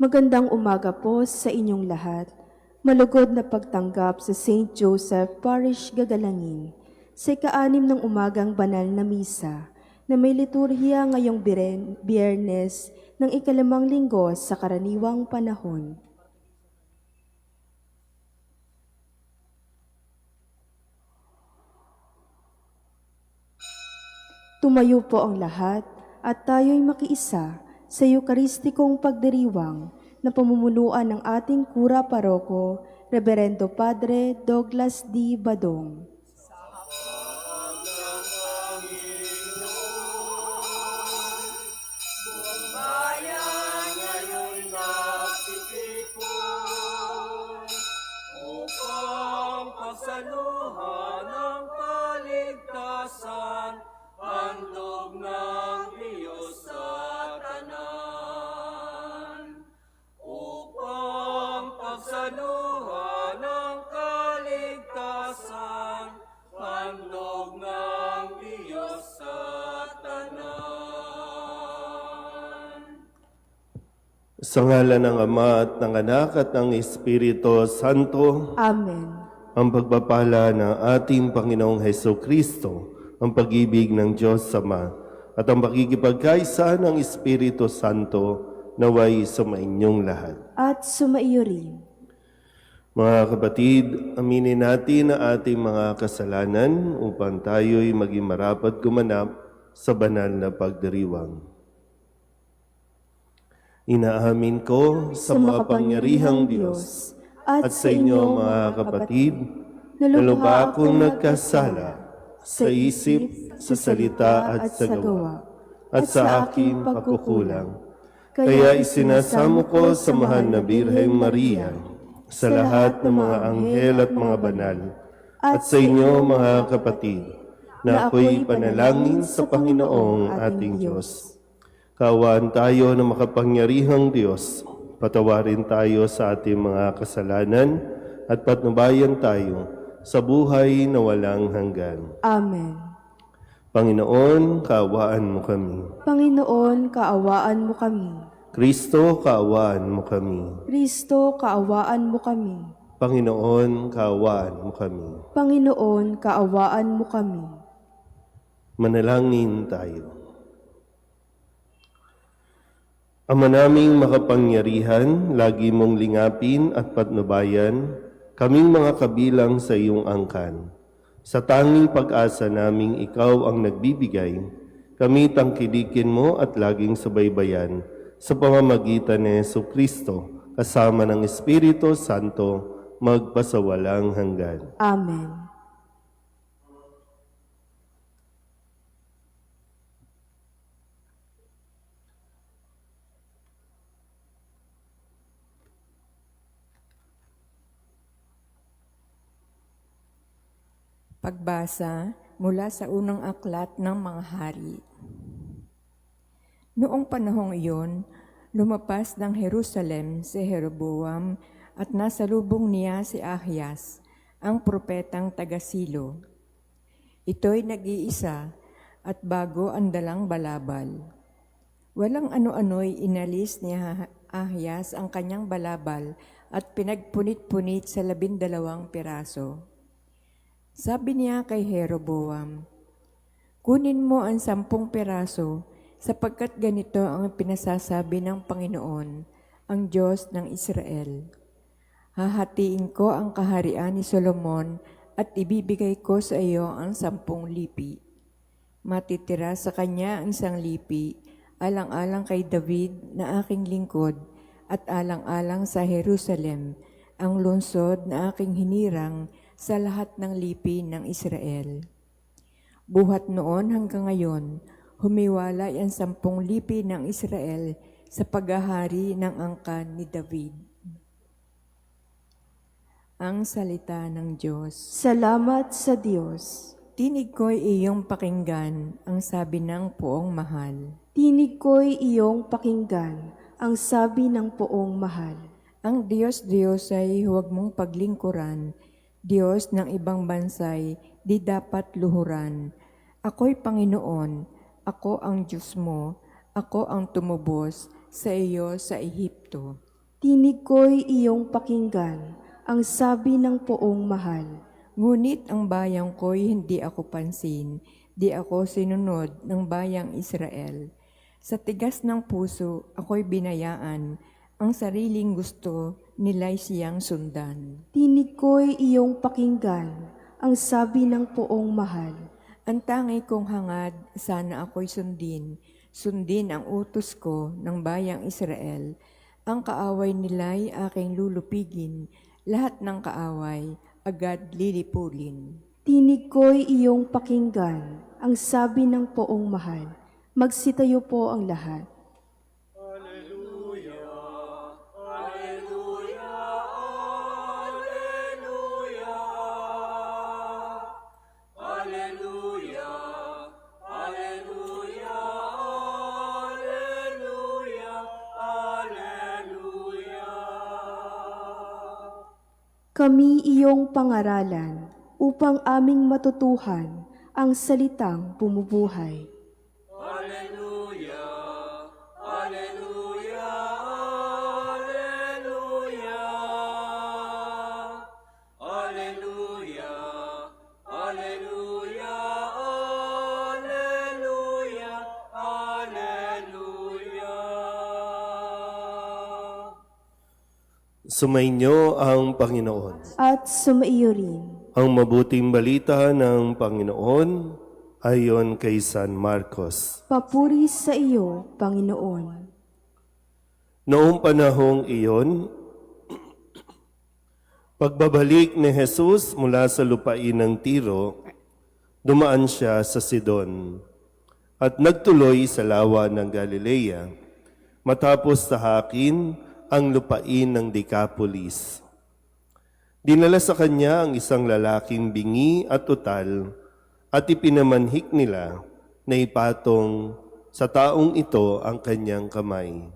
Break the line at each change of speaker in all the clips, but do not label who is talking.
Magandang umaga po sa inyong lahat. Malugod na pagtanggap sa St. Joseph Parish Gagalangin sa ika-6 ng umagang banal na misa na may liturhiya ngayong Biyernes ng ika-5 linggo sa karaniwang panahon. Tumayo po ang lahat at tayo'y makiisa sa Eukaristikong pagdiriwang na pamumunuan ng ating Kura Paroko, Reverendo Padre Douglas D. Badong.
Pagsaluhan ng kaligtasan, handog ng Diyos sa tanan. Upang pagsaluhan ng kaligtasan, handog ng Diyos sa tanan.
Sa ngalan ng Ama at ng Anak at ng Espiritu Santo,
Amen.
ang pagpapala ng ating Panginoong Hesukristo, ang pag-ibig ng Diyos Ama, at ang pakikipagkaisa ng Espiritu Santo naway sumainyong lahat.
At sumaiyo rin.
Mga kapatid, aminin natin ang ating mga kasalanan upang tayo'y maging marapat gumanap sa banal na pagdiriwang. Inaamin ko sa makapangyarihang Diyos at sa inyo mga kapatid, na lubha akong nagkasala sa isip, sa salita at sa gawa, at sa aking pagkukulang. Kaya isinasamo ko sa mahal na Birheng Maria, sa lahat ng mga anghel at mga banal, at sa inyo mga kapatid, na ako'y panalangin sa Panginoong ating Diyos. Kaawaan tayo ng makapangyarihang Diyos, patawarin tayo sa ating mga kasalanan at patnubayan tayo sa buhay na walang hanggan.
Amen.
Panginoon, kaawaan mo kami.
Panginoon, kaawaan mo kami.
Kristo, kaawaan mo kami.
Kristo, kaawaan mo kami.
Panginoon, kaawaan mo kami.
Panginoon, kaawaan mo kami.
Manalangin tayo. Ama naming makapangyarihan, lagi mong lingapin at patnubayan, kaming mga kabilang sa iyong angkan. Sa tanging pag-asa naming ikaw ang nagbibigay, kami tangkilikin mo at laging subaybayan sa pamamagitan ni Jesucristo, kasama ng Espiritu Santo, magpasawalang hanggan.
Amen.
Pagbasa mula sa unang aklat ng mga hari. Noong panahong iyon, lumapas ng Jerusalem si Jeroboam at nasalubong niya si Ahias, ang propetang taga-Silo. Ito'y nag-iisa at bago ang dalang balabal. Walang ano-ano'y inalis ni Ahias ang kanyang balabal at pinagpunit-punit sa 12 piraso. Sabi niya kay Jeroboam, "Kunin mo ang 10 piraso sapagkat ganito ang pinasasabi ng Panginoon, ang Diyos ng Israel. Hahatiin ko ang kaharian ni Solomon at ibibigay ko sa iyo ang 10 lipi. Matitira sa kanya ang 1 lipi, alang-alang kay David na aking lingkod at alang-alang sa Jerusalem, ang lungsod na aking hinirang sa lahat ng lipi ng Israel." Buhat noon hanggang ngayon, humiwalay ang 10 lipi ng Israel sa paghahari ng angkan ni David. Ang salita ng Diyos.
Salamat sa Diyos.
Tinig ko'y iyong pakinggan, ang sabi ng poong mahal.
Tinig ko'y iyong pakinggan, ang sabi ng poong mahal.
Ang Diyos ay huwag mong paglingkuran, Diyos ng ibang bansay, di dapat luhuran. Ako'y Panginoon, ako ang Diyos mo, ako ang tumubos sa iyo sa Ehipto.
Tinig ko'y iyong pakinggan, ang sabi ng poong mahal.
Ngunit ang bayang ko'y hindi ako pansin, di ako sinunod ng bayang Israel. Sa tigas ng puso ako'y binayaan, ang sariling gusto nila'y siyang sundan.
Tinig ko'y iyong pakinggan, ang sabi ng poong mahal.
Ang tangi kong hangad, sana ako'y sundin ang utos ko ng bayang Israel. Ang kaaway nila'y aking lulupigin, lahat ng kaaway agad lilipulin.
Tinig ko'y iyong pakinggan, ang sabi ng poong mahal. Magsitayo po ang lahat.
Alleluia, Alleluia, Alleluia. Alleluia, Alleluia, Alleluia, Alleluia.
Kami iyong pangaralan upang aming matutuhan ang salitang bumubuhay.
Alleluia, Alleluia, Alleluia. Alleluia, Alleluia, Alleluia, Alleluia.
Sumainyo ang Panginoon.
At sumaiyo rin.
Ang mabuting balita ng Panginoon ayon kay San Marcos.
Papuri sa iyo, Panginoon.
Noong panahong iyon, pagbabalik ni Jesus mula sa lupain ng Tiro, dumaan siya sa Sidon at nagtuloy sa lawa ng Galilea matapos tahakin ang lupain ng Decapolis. Dinala sa kanya ang isang lalaking bingi at utal at ipinamanhik nila na ipatong sa taong ito ang kanyang kamay.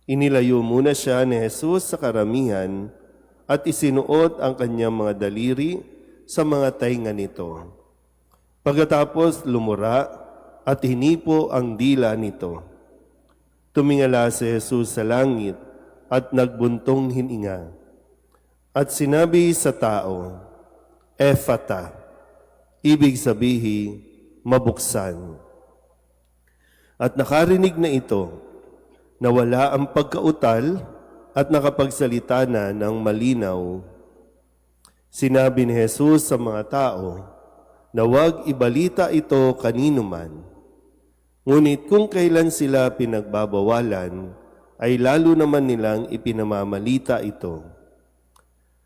Inilayo muna siya ni Jesus sa karamihan at isinuot ang kanyang mga daliri sa mga tainga nito. Pagkatapos lumura at hinipo ang dila nito. Tumingala si Jesus sa langit at nagbuntong hininga. At sinabi sa tao, Ephata, ibig sabihin, mabuksan. At nakarinig na ito, nawala ang pagkautal at nakapagsalita na ng malinaw. Sinabi ni Jesus sa mga tao na huwag ibalita ito kanino man. Ngunit kung kailan sila pinagbabawalan, ay lalo naman nilang ipinamamalita ito.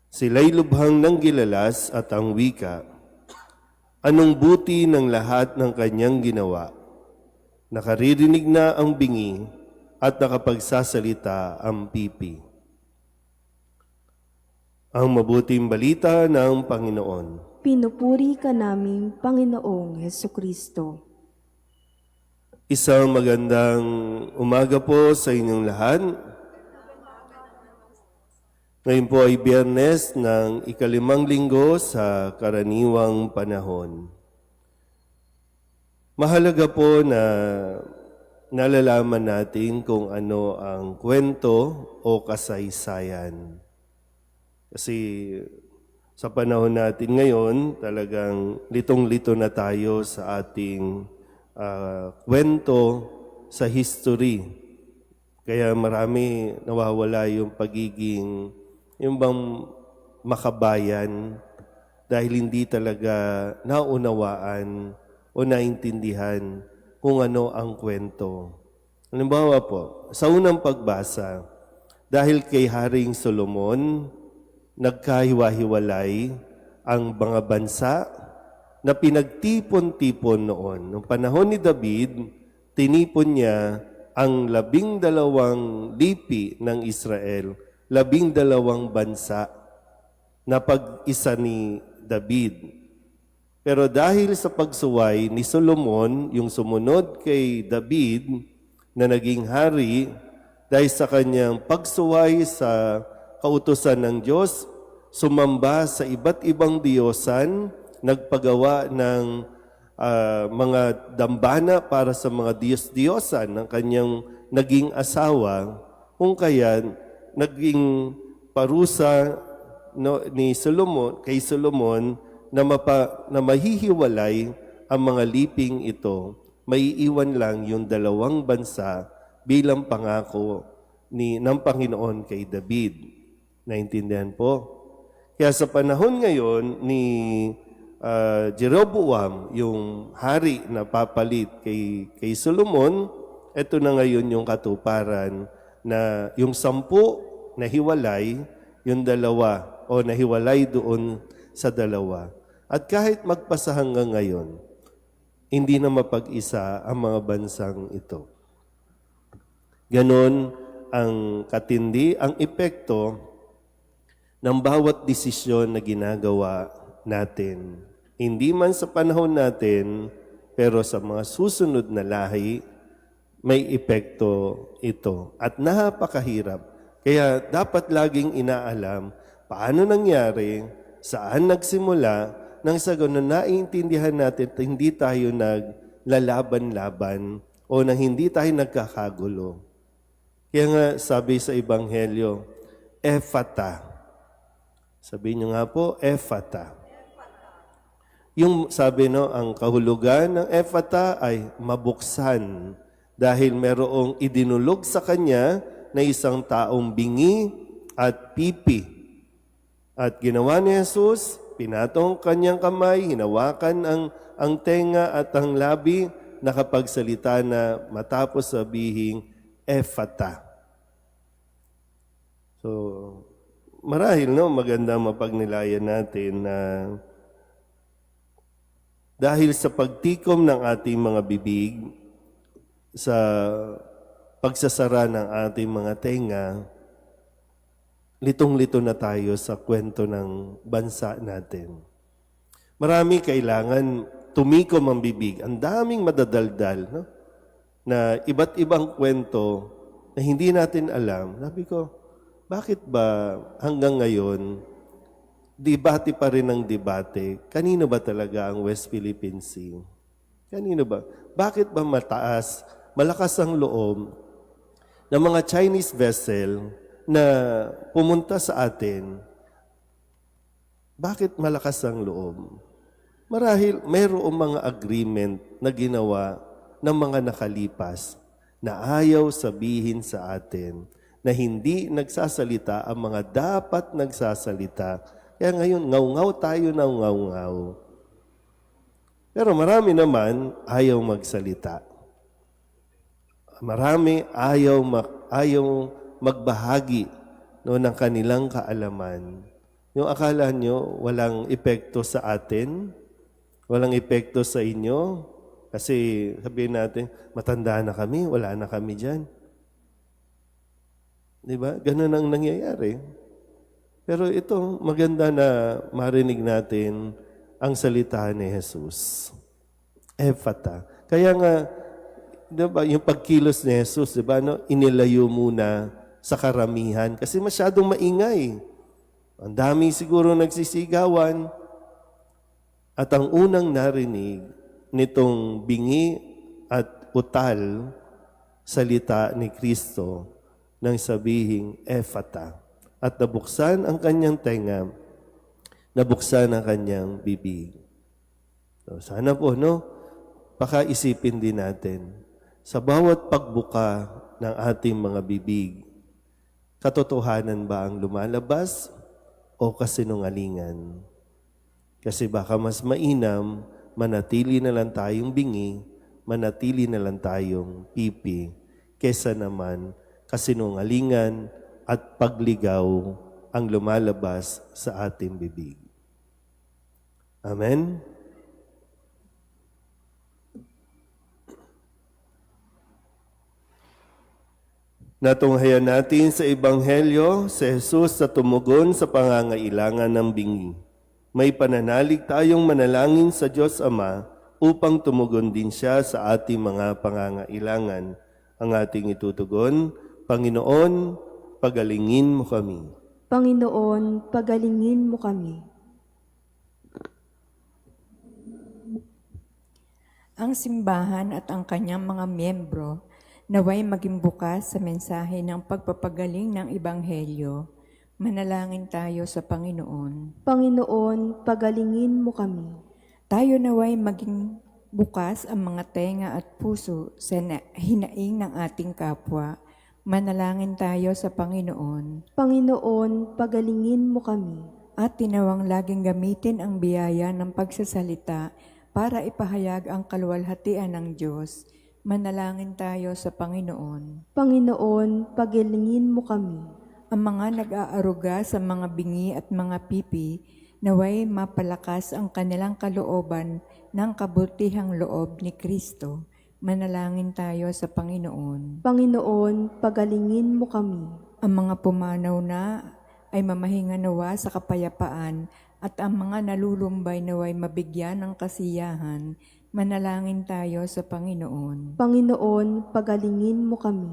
Sila'y lubhang ng gilalas at ang wika. Anong buti ng lahat ng kanyang ginawa? Nakaririnig na ang bingi at nakapagsasalita ang pipi. Ang mabuting balita ng Panginoon.
Pinupuri ka namin, Panginoong Hesukristo.
Isang magandang umaga po sa inyong lahat. Ngayon po ay Biyernes ng ikalimang linggo sa karaniwang panahon. Mahalaga po na nalalaman natin kung ano ang kwento o kasaysayan. Kasi sa panahon natin ngayon, talagang litong-lito na tayo sa ating kwento sa history. Kaya marami nawawala yung pagiging yung bang makabayan dahil hindi talaga naunawaan o naintindihan kung ano ang kwento. Halimbawa po, sa unang pagbasa, dahil kay Haring Solomon, nagkahiwa-hiwalay ang mga bansa na pinagtipon-tipon noon. Noong panahon ni David, tinipon niya ang 12 lipi ng Israel, 12 bansa na pag-isa ni David. Pero dahil sa pagsuway ni Solomon, yung sumunod kay David na naging hari, dahil sa kanyang pagsuway sa kautusan ng Diyos, sumamba sa iba't ibang diyosan, nagpagawa ng mga dambana para sa mga diyos-diyosan ng kanyang naging asawa, kung kaya naging parusa ni Solomon, kay Solomon na mahihiwalay ang mga liping ito. Maiiwan lang yung 2 bansa bilang pangako ng Panginoon kay David. Naintindihan po? Kaya sa panahon ngayon ni Jeroboam, yung hari na papalit kay Solomon, ito na ngayon yung katuparan na yung 10 nahiwalay, yung 2 o nahiwalay doon sa 2. At kahit magpasa hanggang ngayon, hindi na mapag-isa ang mga bansang ito. Ganon ang katindi, ang epekto ng bawat desisyon na ginagawa natin. Hindi man sa panahon natin, pero sa mga susunod na lahi, may epekto ito. At napakahirap. Kaya dapat laging inaalam paano nangyari, saan nagsimula, nang sa ganun naiintindihan natin at hindi tayo naglalaban-laban o nang hindi tayo nagkakagulo. Kaya nga sabi sa Ebanghelyo, Ephata. Sabihin niyo nga po, Ephata. Yung sabi ang kahulugan ng Ephata ay mabuksan dahil merong idinulog sa kanya na isang taong bingi at pipi. At ginawa ni Jesus, pinatong kanyang kamay, hinawakan ang tenga at ang labi, nakapagsalita na matapos sabihin, Ephata. So, marahil maganda mapagnilayan natin na dahil sa pagtikom ng ating mga bibig, sa pagsasara ng ating mga tenga, litong-lito na tayo sa kwento ng bansa natin. Marami kailangan tumikom ang bibig. Ang daming madadaldal, na iba't ibang kwento na hindi natin alam. Sabi ko, bakit ba hanggang ngayon, debate pa rin ang debate? Kanino ba talaga ang West Philippine Sea? Kanino ba? Bakit ba malakas ang loob ng mga Chinese vessel na pumunta sa atin? Bakit malakas ang loob? Marahil mayroong mga agreement na ginawa ng mga nakalipas na ayaw sabihin sa atin na hindi nagsasalita ang mga dapat nagsasalita. Kaya ngayon, ngaw-ngaw tayo na ngaw-ngaw. Pero marami naman ayaw magsalita. Marami ayaw magbahagi ng kanilang kaalaman. Yung akala nyo walang epekto sa atin, walang epekto sa inyo, kasi sabihin natin, matanda na kami, wala na kami dyan. Diba? Ganun ang nangyayari. Pero ito, maganda na marinig natin ang salita ni Jesus. Ephata. Kaya nga, diba, yung pagkilos ni Jesus, diba, inilayo muna sa karamihan kasi masyadong maingay. Ang dami siguro nagsisigawan. At ang unang narinig nitong bingi at utal salita ni Kristo nang sabihing Ephata. At nabuksan ang kanyang tenga, nabuksan ang kanyang bibig. So, sana po, pakaisipin din natin sa bawat pagbuka ng ating mga bibig, katotohanan ba ang lumalabas o kasinungalingan? Kasi baka mas mainam, manatili na lang tayong bingi, manatili na lang tayong pipi, kesa naman kasinungalingan at pagligaw ang lumalabas sa ating bibig. Amen? Natunghayan natin sa Ebanghelyo si Jesus sa tumugon sa pangangailangan ng bingi. May pananalig tayong manalangin sa Diyos Ama upang tumugon din siya sa ating mga pangangailangan. Ang ating itutugon, Panginoon, pagalingin mo kami.
Panginoon, pagalingin mo kami.
Ang simbahan at ang kanyang mga miyembro naway maging bukas sa mensahe ng pagpapagaling ng Ebanghelyo. Manalangin tayo sa Panginoon.
Panginoon, pagalingin mo kami.
Tayo naway maging bukas ang mga tenga at puso sa hinaing ng ating kapwa. Manalangin tayo sa Panginoon.
Panginoon, pagalingin mo kami.
At tinawang laging gamitin ang biyaya ng pagsasalita para ipahayag ang kaluwalhatian ng Diyos. Manalangin tayo sa Panginoon.
Panginoon, pagalingin mo kami.
Ang mga nag-aaruga sa mga bingi at mga pipi, naway mapalakas ang kanilang kalooban ng kabutihang loob ni Kristo. Manalangin tayo sa Panginoon.
Panginoon, pagalingin mo kami.
Ang mga pumanaw na ay mamahinga nawa sa kapayapaan at ang mga nalulumbay naway mabigyan ng kasiyahan. Manalangin tayo sa Panginoon.
Panginoon, pagalingin mo kami.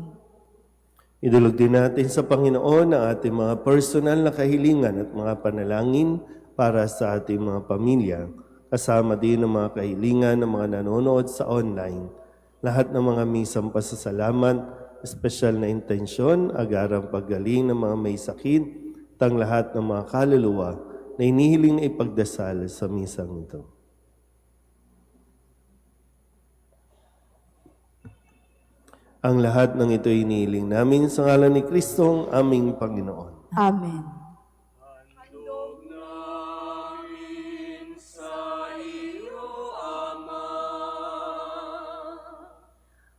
Idulog din natin sa Panginoon ang ating mga personal na kahilingan at mga panalangin para sa ating mga pamilya. Kasama din ang mga kahilingan ng mga nanonood sa online. Lahat ng mga misang pasasalamat, espesyal na intensyon, agarang paggaling ng mga may sakit, at ang lahat ng mga kaluluwa na inihiling na ipagdasal sa misang ito. Ang lahat ng ito inihiling namin sa ngalan ni Kristong aming Panginoon.
Amen.
Handog namin sa iyo, Ama,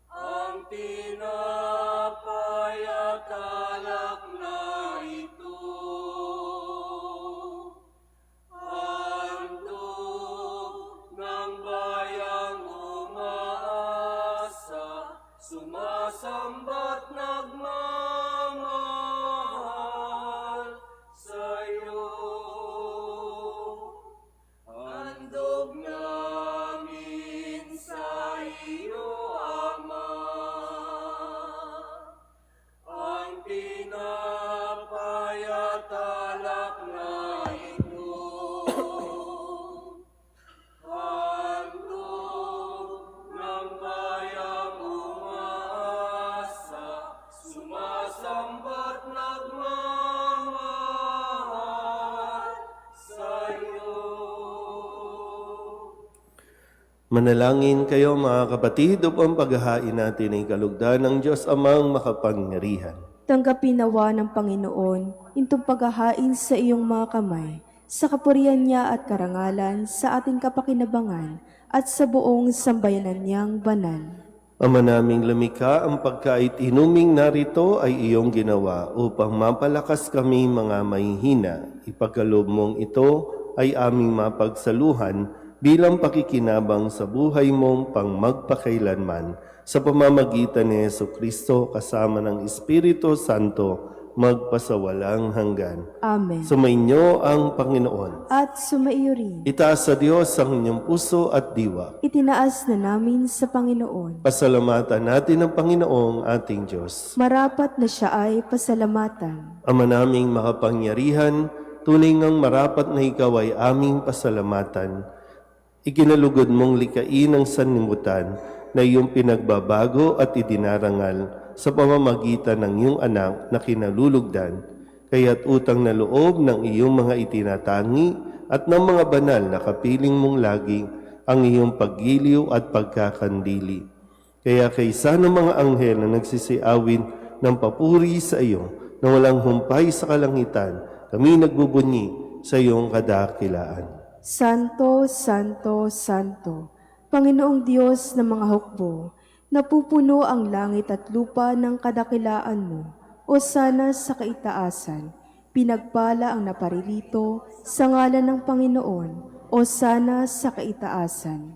ang tinapay at alak na ito. Handog ng bayang umaasa, sumasamba't nagmamahal sa'yo. Handog namin sa iyo, Ama, ang tinapay at alak na ito. Handog ng bayang umaasa, sumasamba't nagmamahal sa'yo.
Manalangin kayo mga kapatid upang paghahain natin ay kalugdan ng Diyos Amang makapangyarihan.
Tanggapin nawa ng Panginoon itong paghahain sa iyong mga kamay, sa kapurihan niya at karangalan, sa ating kapakinabangan, at sa buong sambayanan niyang banal.
Ama naming lumikha, ang pagkait inuming narito ay iyong ginawa upang mapalakas kami mga mahihina. Ipagkaloob mong ito ay aming mapagsaluhan bilang pakikinabang sa buhay mong pangmagpakailanman sa pamamagitan ni Jesucristo kasama ng Espiritu Santo magpasawalang hanggan.
Amen.
Sumainyo ang Panginoon.
At sumaiyo rin.
Itaas sa Diyos ang inyong puso at diwa.
Itinaas na namin sa Panginoon.
Pasalamatan natin ang Panginoong ating Diyos.
Marapat na siya ay pasalamatan.
Ama naming makapangyarihan, tunay ngang marapat na ikaw ay aming pasalamatan. Ikinalugod mong likain ang sanlibutan na iyong pinagbabago at idinarangal sa pamamagitan ng iyong anak na kinalulugdan, kaya't utang na loob ng iyong mga itinatangi at ng mga banal na kapiling mong lagi ang iyong paggiliw at pagkakandili. Kaya kaysa ng mga anghel na nagsisiawin ng papuri sa iyo na walang humpay sa kalangitan, kami nagbubunyi sa iyong kadakilaan.
Santo, Santo, Santo, Panginoong Diyos ng mga hukbo, napupuno ang langit at lupa ng kadakilaan mo, o sana sa kaitaasan, pinagpala ang naparirito sa ngalan ng Panginoon, o sana sa kaitaasan.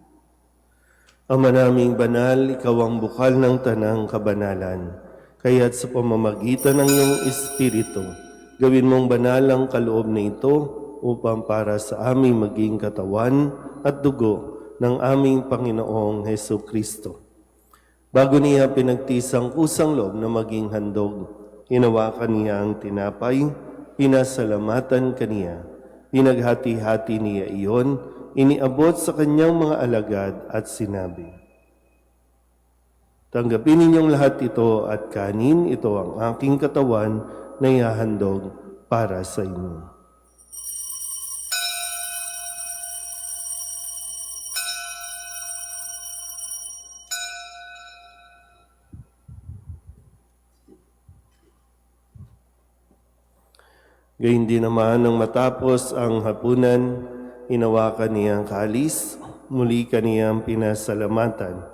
Ama naming banal, ikaw ang bukal ng tanang kabanalan, kaya't sa pamamagitan ng iyong Espiritu, gawin mong banal ang kaloob na ito, upang para sa aming maging katawan at dugo ng aming Panginoong Jesucristo. Bago niya pinagtisang kusang loob na maging handog, hinawakan niya ang tinapay, pinasalamatan kaniya, pinaghati-hati niya iyon, iniabot sa kanyang mga alagad at sinabi, Tanggapin ninyong lahat ito at kanin, ito ang aking katawan na ihahandog para sa inyo. Gayun din naman nang matapos ang hapunan, hinawakan niya ang kalis, muli kaniyang pinasalamatan.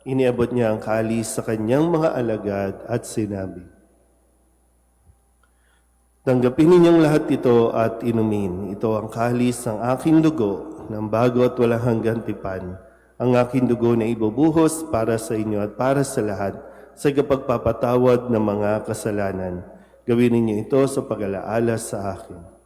Iniabot niya ang kalis sa kanyang mga alagad at sinabi, "Tanggapin ninyong lahat ito at inumin. Ito ang kalis ng aking dugo ng bago at walang hanggang tipan. Ang aking dugo na ibubuhos para sa inyo at para sa lahat sa kapagpapatawad ng mga kasalanan. Gawin ninyo ito sa pag-alaala sa akin."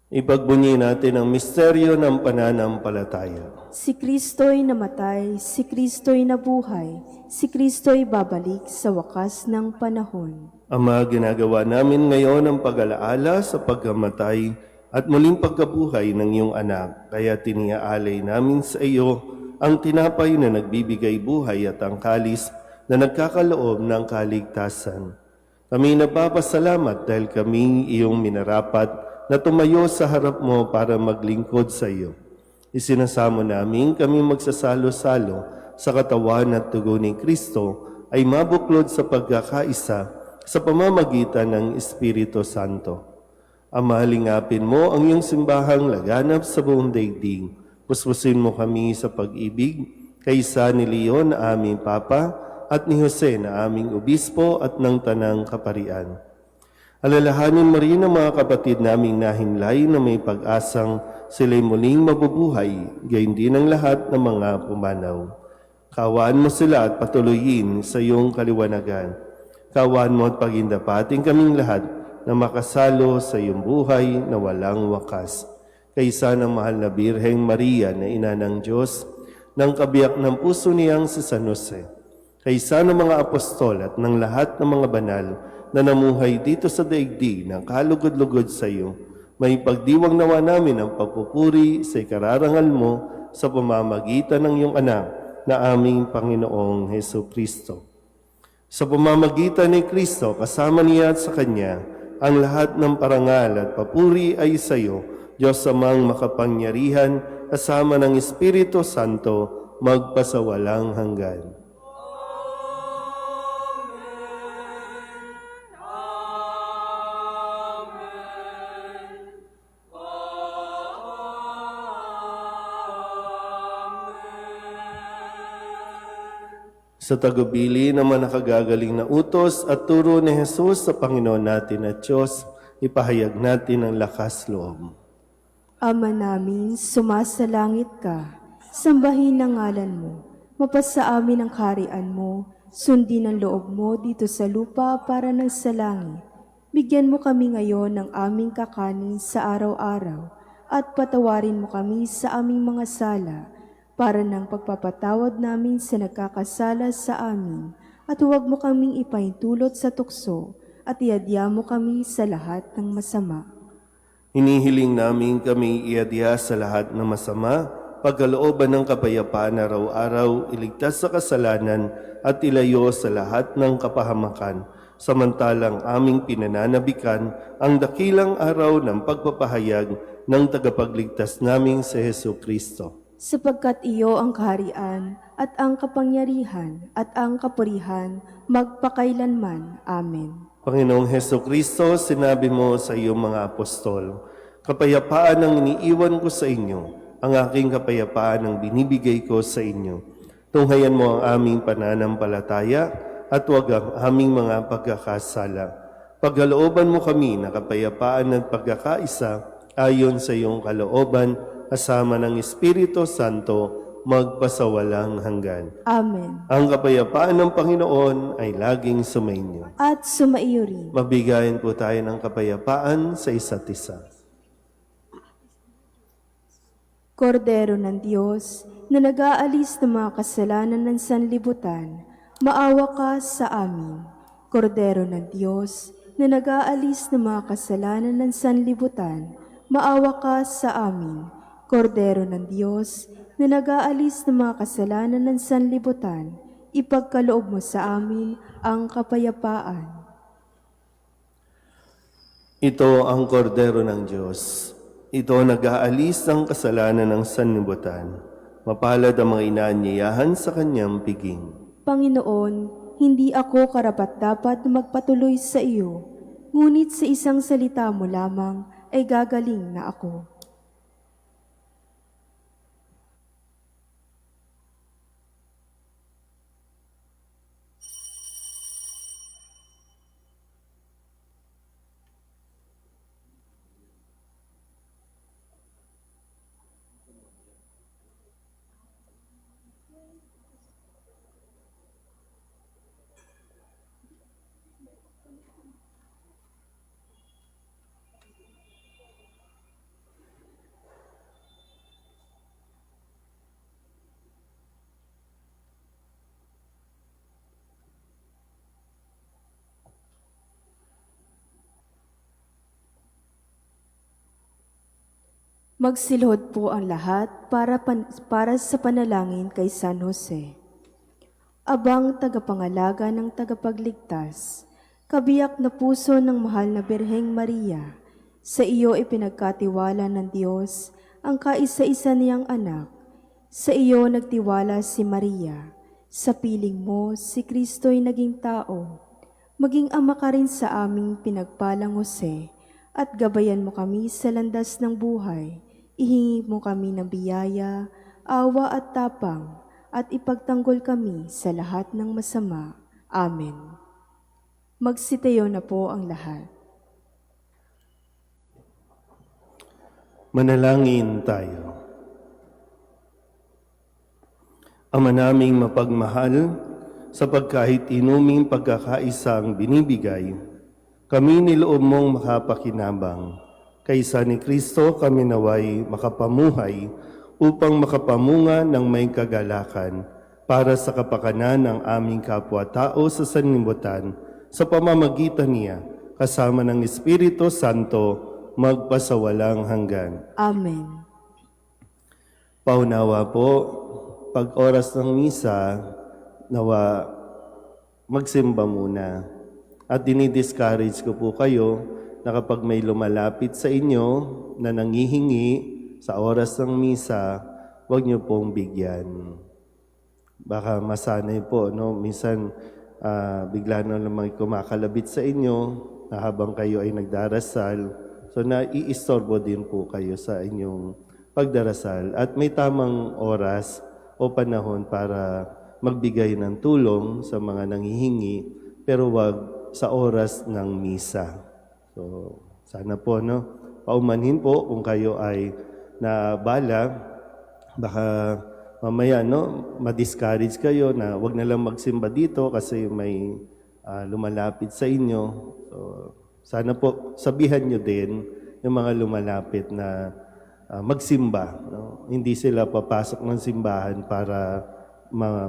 Ipagbunyi natin ang misteryo ng pananampalataya.
Si Kristo'y namatay, si Kristo'y nabuhay, si Kristo'y babalik sa wakas ng panahon.
Ama, ginagawa namin ngayon ang pag-alaala sa pagkamatay at muling pagkabuhay ng iyong anak. Kaya tiniaalay namin sa iyo ang tinapay na nagbibigay buhay at ang kalis na nagkakaloob ng kaligtasan. Kami napapasalamat dahil kami iyong minarapat na tumayo sa harap mo para maglingkod sa iyo. Isinasamo namin kami magsasalo-salo sa katawan at dugo ni Kristo ay mabuklod sa pagkakaisa sa pamamagitan ng Espiritu Santo. Ama, lingapin mo ang iyong simbahang laganap sa buong daigdig. Puspusin mo kami sa pag-ibig, kaysa ni Leon na aming Papa at ni Jose na aming Obispo at ng Tanang Kaparian. Alalahanin mo rin ang mga kapatid naming nahimlay na may pag-asang sila'y muling mabubuhay, gayon din ang lahat ng mga pumanaw. Kawaan mo sila at patuloyin sa iyong kaliwanagan. Kawaan mo at pagindapating kaming lahat na makasalo sa iyong buhay na walang wakas. Kaysa ng mahal na Birheng Maria na ina ng Diyos, ng kabiyak ng puso niyang si San Jose, kaysa ng mga apostol at ng lahat ng mga banal na namuhay dito sa daigdig ng kalugod-lugod sa iyo, may pagdiwang nawa namin ang pagpupuri sa ikararangal mo sa pamamagitan ng iyong anak na aming Panginoong Heso Kristo. Sa pamamagitan ni Kristo, kasama niya at sa Kanya, ang lahat ng parangal at papuri ay sa iyo, Diyos amang makapangyarihan, kasama ng Espiritu Santo, magpasawalang hanggan. Sa tagubili naman nakagagaling na utos at turo ni Jesus sa Panginoon natin at Diyos, ipahayag natin ang lakas loob.
Ama namin, sumasalangit ka, sambahin ang ngalan mo, mapasa amin ang kaharian mo, sundin ang loob mo dito sa lupa para ng sa langit. Bigyan mo kami ngayon ng aming kakanin sa araw-araw, at patawarin mo kami sa aming mga sala, para ng pagpapatawad namin sa nagkakasala sa amin, at huwag mo kaming ipahintulot sa tukso, at iadya mo kami sa lahat ng masama.
Hinihiling namin kami iadya sa lahat ng masama, pagkalooban ng kapayapaan araw-araw, iligtas sa kasalanan at ilayo sa lahat ng kapahamakan, samantalang aming pinananabikan ang dakilang araw ng pagpapahayag ng tagapagligtas naming si Heso Kristo.
Sapagkat iyo ang kaharian at ang kapangyarihan at ang kapurihan magpakailanman. Amen.
Panginoong Heso Kristo, sinabi mo sa iyong mga apostol, "Kapayapaan ang iniiwan ko sa inyo, ang aking kapayapaan ang binibigay ko sa inyo. Tunghayan mo ang aming pananampalataya at huwag ang aming mga pagkakasala. Pagkalooban mo kami na kapayapaan at pagkakaisa ayon sa iyong kalooban, kasama ng Espiritu Santo, magpasawalang hanggan."
Amen.
Ang kapayapaan ng Panginoon ay laging sumainyo.
At sumaiyo rin.
Mabigayan po tayo ng kapayapaan sa isa't isa.
Kordero ng Diyos, na nag-aalis ng mga kasalanan ng sanlibutan, maawa ka sa amin. Kordero ng Diyos, na nag-aalis ng mga kasalanan ng sanlibutan, maawa ka sa amin. Kordero ng Diyos, na nag-aalis ng mga kasalanan ng sanlibutan, ipagkaloob mo sa amin ang kapayapaan.
Ito ang kordero ng Diyos. Ito nag-aalis ng kasalanan ng sanlibutan. Mapalad ang mga inaanyayahan sa kanyang piging.
Panginoon, hindi ako karapat-dapat na magpatuloy sa iyo, ngunit sa isang salita mo lamang ay gagaling na ako. Magsilhod po ang lahat para sa panalangin kay San Jose. Abang tagapangalaga ng tagapagligtas, kabiyak na puso ng mahal na Birheng Maria, sa iyo ipinagkatiwala ng Diyos ang kaisa-isa niyang anak. Sa iyo nagtiwala si Maria, sa piling mo si Kristo'y naging tao. Maging ama ka rin sa aming pinagpalang Jose, at gabayan mo kami sa landas ng buhay. Ihingi mo kami ng biyaya, awa at tapang, at ipagtanggol kami sa lahat ng masama. Amen. Magsitayo na po ang lahat.
Manalangin tayo. Ama naming mapagmahal, sa pagkahit inuming pagkakaisang binibigay, kami niloob mong makapakinabang. Kaysa ni Kristo kami naway makapamuhay upang makapamunga ng may kagalakan para sa kapakanan ng aming kapwa-tao sa sanlibutan sa pamamagitan niya kasama ng Espiritu Santo magpasawalang hanggan.
Amen.
Paunawa po, pag oras ng misa, nawa magsimba muna. At dinidiscourage ko po kayo na kapag may lumalapit sa inyo na nangihingi sa oras ng misa, huwag niyo pong bigyan. Baka masanay po, no? Minsan bigla na naman kumakalabit sa inyo na habang kayo ay nagdarasal. So naiistorbo din po kayo sa inyong pagdarasal. At may tamang oras o panahon para magbigay ng tulong sa mga nanghihingi, pero wag sa oras ng misa. So, sana po, no? Paumanhin po kung kayo ay nabala, baka mamaya, no, ma-discourage kayo na wag na lang magsimba dito kasi may lumalapit sa inyo. So, sana po sabihan nyo din yung mga lumalapit na magsimba. No? Hindi sila papasok ng simbahan para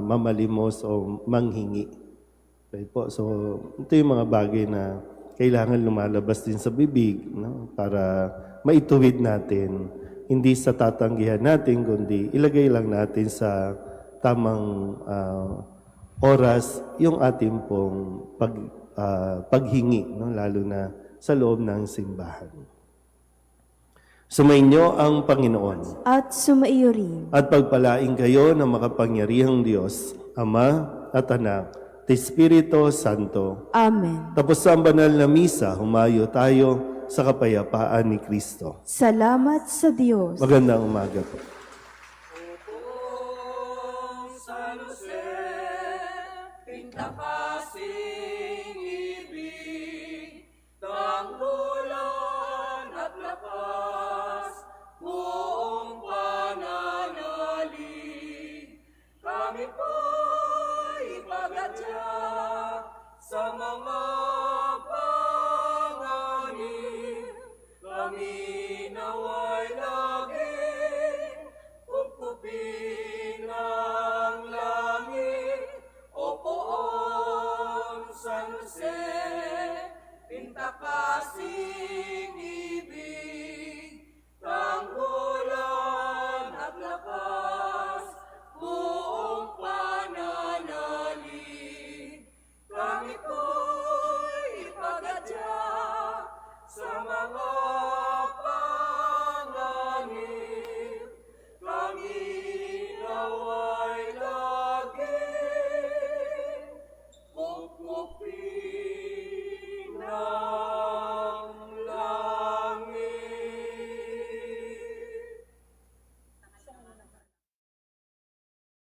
mamalimos o manghingi. Okay po. So, ito yung mga bagay na kailangan lumalabas din sa bibig, no? Para maituwid natin. Hindi sa tatanggihan natin, kundi ilagay lang natin sa tamang oras yung ating pong paghingi, no? Lalo na sa loob ng simbahan. Sumainyo ang Panginoon.
At sumaiyo rin.
At pagpalain kayo ng makapangyarihang Diyos, Ama at Anak, at Espiritu Santo.
Amen.
Tapos ang banal na misa, humayo tayo sa kapayapaan ni Kristo.
Salamat sa Diyos.
Magandang umaga po.
San Jose, pintakasing ibig, tanggulan at lakas, buong pananalig. Kami po'y ipagadya sa mga panganib. Kami naway laging upupin ng langit. O poon, San Jose, pinta ko